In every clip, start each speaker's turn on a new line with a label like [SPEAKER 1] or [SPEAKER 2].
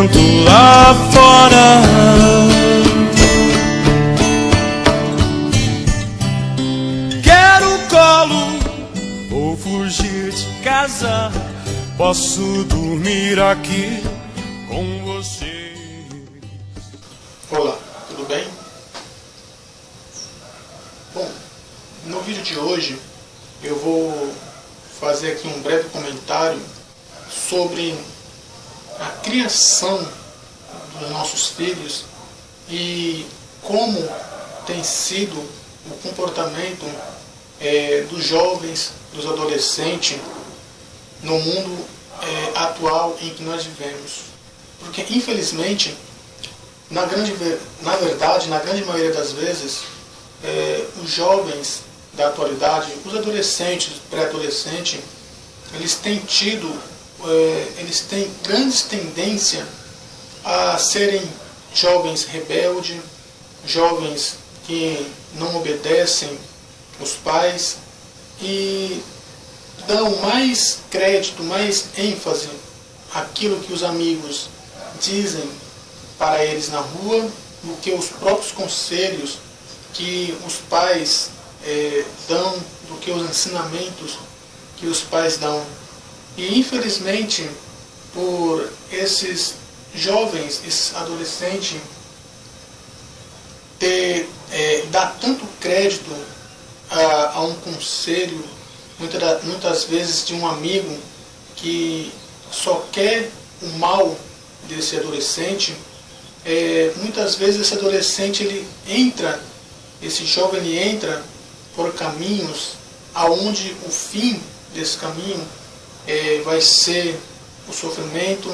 [SPEAKER 1] vento lá fora. Quero colo, vou fugir de casa. Posso dormir aqui com você.
[SPEAKER 2] Olá, tudo bem? Bom, no vídeo de hoje eu vou fazer aqui um breve comentário sobre a criação dos nossos filhos e como tem sido o comportamento dos jovens, dos adolescentes no mundo atual em que nós vivemos. Porque infelizmente, na grande maioria das vezes, os jovens da atualidade, os adolescentes, pré-adolescentes, eles têm grandes tendências a serem jovens rebeldes, jovens que não obedecem os pais e dão mais crédito, mais ênfase àquilo que os amigos dizem para eles na rua do que os próprios conselhos que os pais dão, do que os ensinamentos que os pais dão. E infelizmente, por esses jovens, esses adolescentes, dar tanto crédito a um conselho, muitas vezes de um amigo que só quer o mal desse adolescente, muitas vezes esse adolescente, esse jovem entra por caminhos aonde o fim desse caminho vai ser o sofrimento,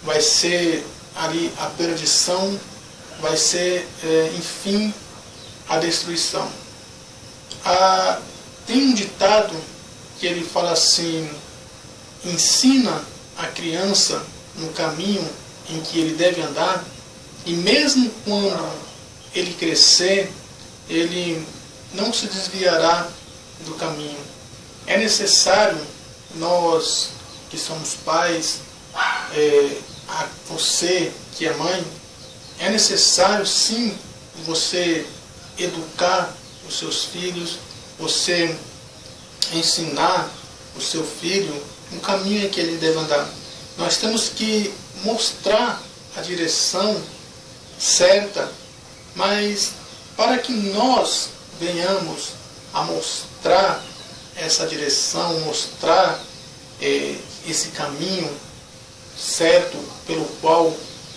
[SPEAKER 2] vai ser ali a perdição, vai ser, enfim, a destruição. Tem um ditado que ele fala assim: ensina a criança no caminho em que ele deve andar, e mesmo quando ele crescer, ele não se desviará do caminho. É necessário, nós que somos pais, você que é mãe, é necessário sim você educar os seus filhos, você ensinar o seu filho no caminho em que ele deve andar. Nós temos que mostrar a direção certa, mas para que nós venhamos a mostrar essa direção, mostrar esse caminho certo pelo qual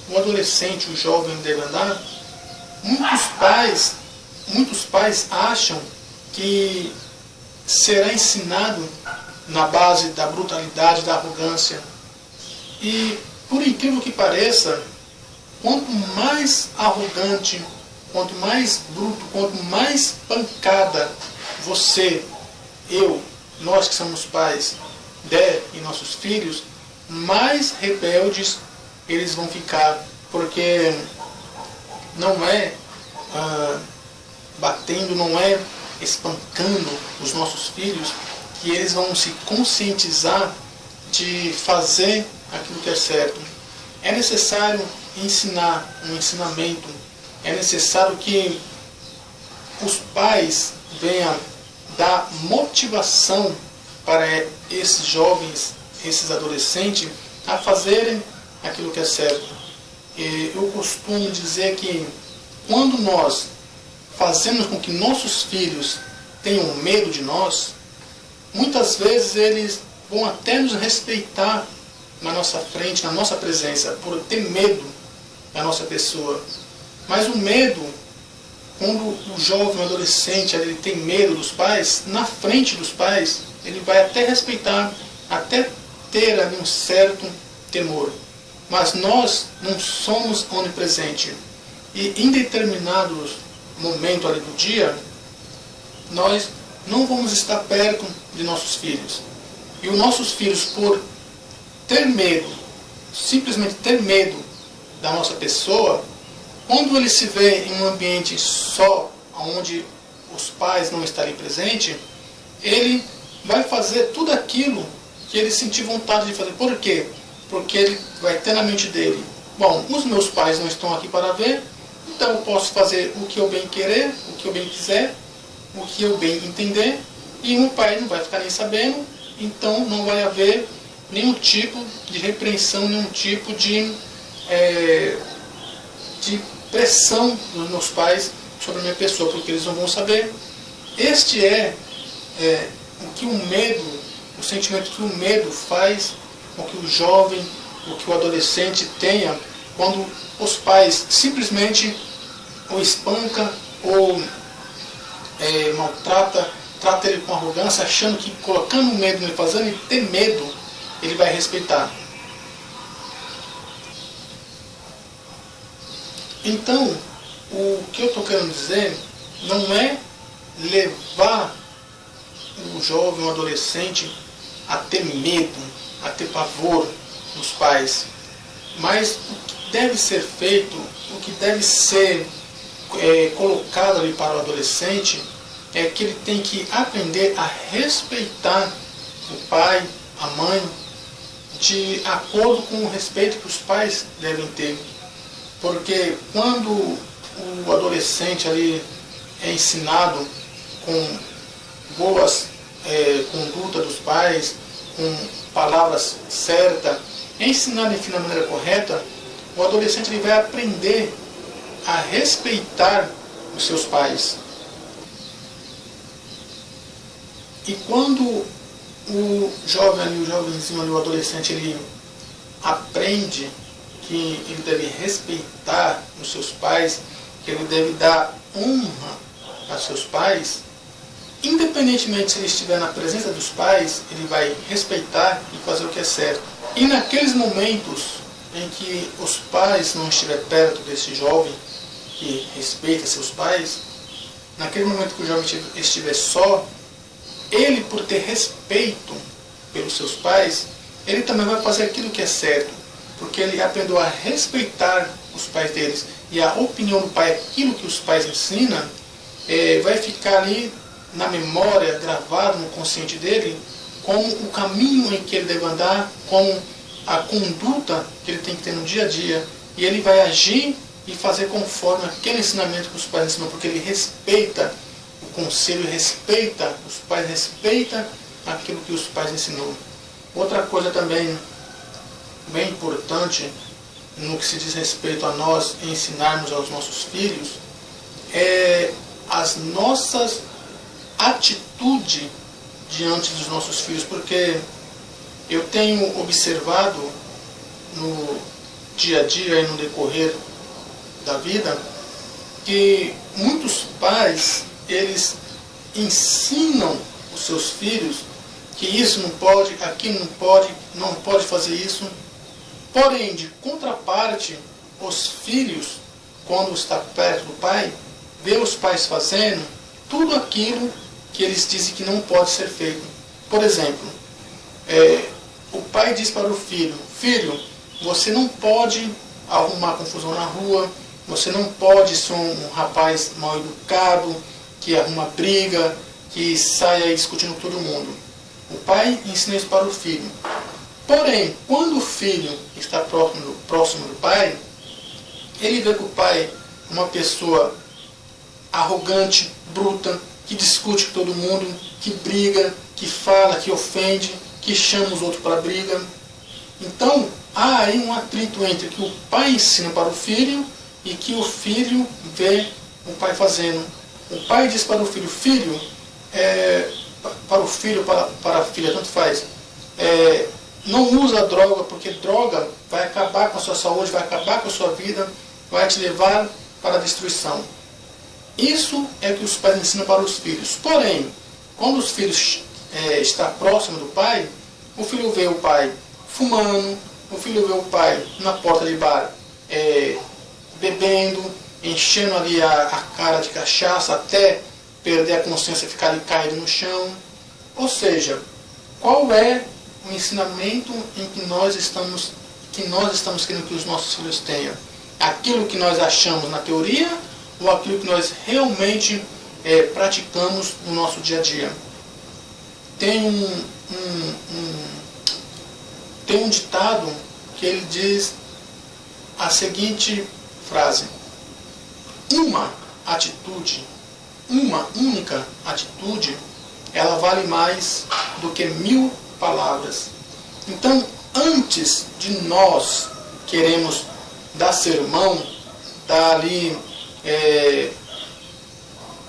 [SPEAKER 2] o adolescente, o jovem deve andar, muitos pais acham que será ensinado na base da brutalidade, da arrogância. E, por incrível que pareça, quanto mais arrogante, quanto mais bruto, quanto mais pancada você, nós que somos pais, der em nossos filhos, mais rebeldes eles vão ficar. Porque não é batendo, não é espancando os nossos filhos que eles vão se conscientizar de fazer aquilo que é certo. É necessário ensinar um ensinamento, é necessário que os pais venham dar motivação para esses jovens, esses adolescentes, a fazerem aquilo que é certo. Eu costumo dizer que quando nós fazemos com que nossos filhos tenham medo de nós, muitas vezes eles vão até nos respeitar na nossa frente, na nossa presença, por ter medo da nossa pessoa. Mas o medo, quando o jovem, o adolescente, ele tem medo dos pais, na frente dos pais, ele vai até respeitar, até ter ali um certo temor. Mas nós não somos onipresentes. E em determinados momentos ali do dia, nós não vamos estar perto de nossos filhos. E os nossos filhos, por ter medo, simplesmente ter medo da nossa pessoa, quando ele se vê em um ambiente só, onde os pais não estarem presentes, ele vai fazer tudo aquilo que ele sentir vontade de fazer. Por quê? Porque ele vai ter na mente dele: bom, os meus pais não estão aqui para ver, então eu posso fazer o que eu bem querer, o que eu bem quiser, o que eu bem entender, e meu pai não vai ficar nem sabendo, então não vai haver nenhum tipo de repreensão, nenhum tipo de pressão dos meus pais sobre a minha pessoa, porque eles não vão saber. Este é o que o medo, o sentimento que o medo faz com que o jovem, o que o adolescente tenha quando os pais simplesmente o espanca ou trata ele com arrogância, achando que colocando medo nele, fazendo ele ter medo, ele vai respeitar. Então, o que eu estou querendo dizer não é levar o jovem, o adolescente a ter medo, a ter pavor dos pais, mas o que deve ser feito, o que deve ser colocado ali para o adolescente é que ele tem que aprender a respeitar o pai, a mãe, de acordo com o respeito que os pais devem ter. Porque quando o adolescente ali é ensinado com boas conduta dos pais, com palavras certas, é ensinado, enfim, da maneira correta, o adolescente ele vai aprender a respeitar os seus pais. E quando o jovem ali, o jovenzinho ali, o adolescente, ele aprende que ele deve respeitar os seus pais, que ele deve dar honra a seus pais, independentemente se ele estiver na presença dos pais, ele vai respeitar e fazer o que é certo. E naqueles momentos em que os pais não estiverem perto desse jovem que respeita seus pais, naquele momento que o jovem estiver só, ele, por ter respeito pelos seus pais, ele também vai fazer aquilo que é certo, porque ele aprendeu a respeitar os pais deles, e a opinião do pai, aquilo que os pais ensinam, vai ficar ali na memória, gravado no consciente dele, como o caminho em que ele deve andar, como a conduta que ele tem que ter no dia a dia, e ele vai agir e fazer conforme aquele ensinamento que os pais ensinam, porque ele respeita o conselho, respeita os pais, respeita aquilo que os pais ensinou. Outra coisa também bem importante no que se diz respeito a nós ensinarmos aos nossos filhos é as nossas atitudes diante dos nossos filhos, porque eu tenho observado no dia a dia e no decorrer da vida que muitos pais, eles ensinam os seus filhos que isso não pode, aquilo não pode fazer isso. Porém, de contraparte, os filhos, quando está perto do pai, vê os pais fazendo tudo aquilo que eles dizem que não pode ser feito. Por exemplo, o pai diz para o filho: filho, você não pode arrumar confusão na rua, você não pode ser um rapaz mal educado, que arruma briga, que sai aí discutindo com todo mundo. O pai ensina isso para o filho. Porém, quando o filho está próximo do pai, ele vê que o pai é uma pessoa arrogante, bruta, que discute com todo mundo, que briga, que fala, que ofende, que chama os outros para briga. Então, há aí um atrito entre o que o pai ensina para o filho e que o filho vê o pai fazendo. O pai diz para o filho: filho, para o filho, para a filha, tanto faz, não usa droga, porque droga vai acabar com a sua saúde, vai acabar com a sua vida, vai te levar para a destruição. Isso é o que os pais ensinam para os filhos. Porém, quando os filhos estão próximos do pai, o filho vê o pai fumando, o filho vê o pai na porta de bar bebendo, enchendo ali a cara de cachaça até perder a consciência e ficar ali caído no chão. Ou seja, qual é o ensinamento em que nós estamos querendo que os nossos filhos tenham? Aquilo que nós achamos na teoria ou aquilo que nós realmente praticamos no nosso dia a dia? Tem um ditado que ele diz a seguinte frase: uma atitude, uma única atitude, ela vale mais do que 1000 palavras. Então, antes de nós queremos dar sermão, dar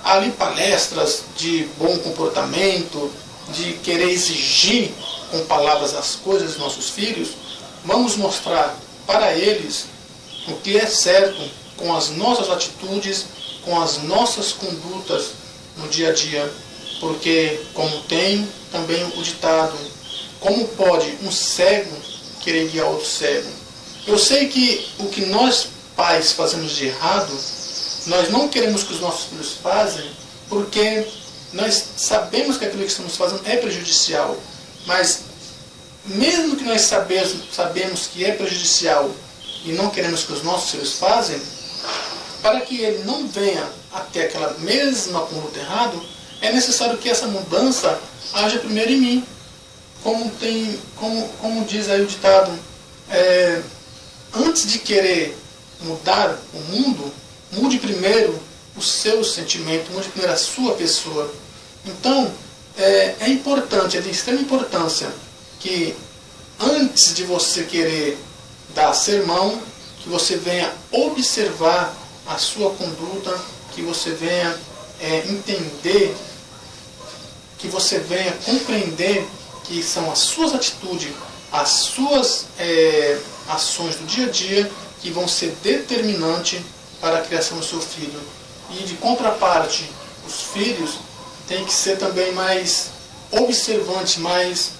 [SPEAKER 2] ali palestras de bom comportamento, de querer exigir com palavras as coisas dos nossos filhos, vamos mostrar para eles o que é certo com as nossas atitudes, com as nossas condutas no dia a dia. Porque, como tem também o ditado, como pode um cego querer guiar outro cego? Eu sei que o que nós pais fazemos de errado, nós não queremos que os nossos filhos façam, porque nós sabemos que aquilo que estamos fazendo é prejudicial. Mas, mesmo que nós sabemos que é prejudicial e não queremos que os nossos filhos façam, para que ele não venha até aquela mesma conduta errada, é necessário que essa mudança haja primeiro em mim. Como diz aí o ditado, antes de querer mudar o mundo, mude primeiro o seu sentimento, mude primeiro a sua pessoa. Então, é importante, é de extrema importância que antes de você querer dar sermão, que você venha observar a sua conduta, que você venha entender, que você venha compreender que são as suas atitudes, as suas ações do dia a dia que vão ser determinantes para a criação do seu filho. E de contraparte, os filhos têm que ser também mais observantes, mais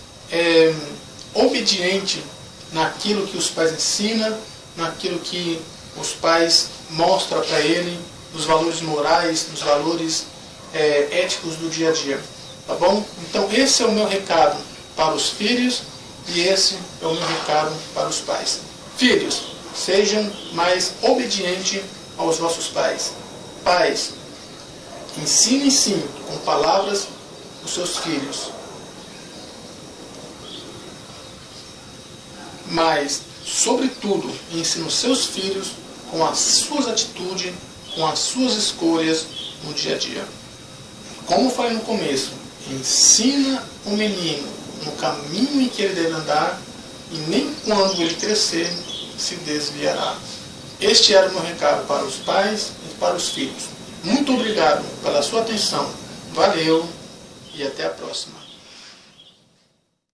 [SPEAKER 2] obedientes naquilo que os pais ensinam, naquilo que os pais mostram para ele, nos valores morais, nos valores éticos do dia a dia. Tá bom? Então esse é o meu recado para os filhos e esse é o meu recado para os pais. Filhos, sejam mais obedientes aos vossos pais. Pais, ensinem sim com palavras os seus filhos. Mas, sobretudo, ensine os seus filhos com as suas atitudes, com as suas escolhas no dia a dia. Como eu falei no começo, ensina o menino no caminho em que ele deve andar e nem quando ele crescer se desviará. Este era o meu recado para os pais e para os filhos. Muito obrigado pela sua atenção. Valeu e até a próxima.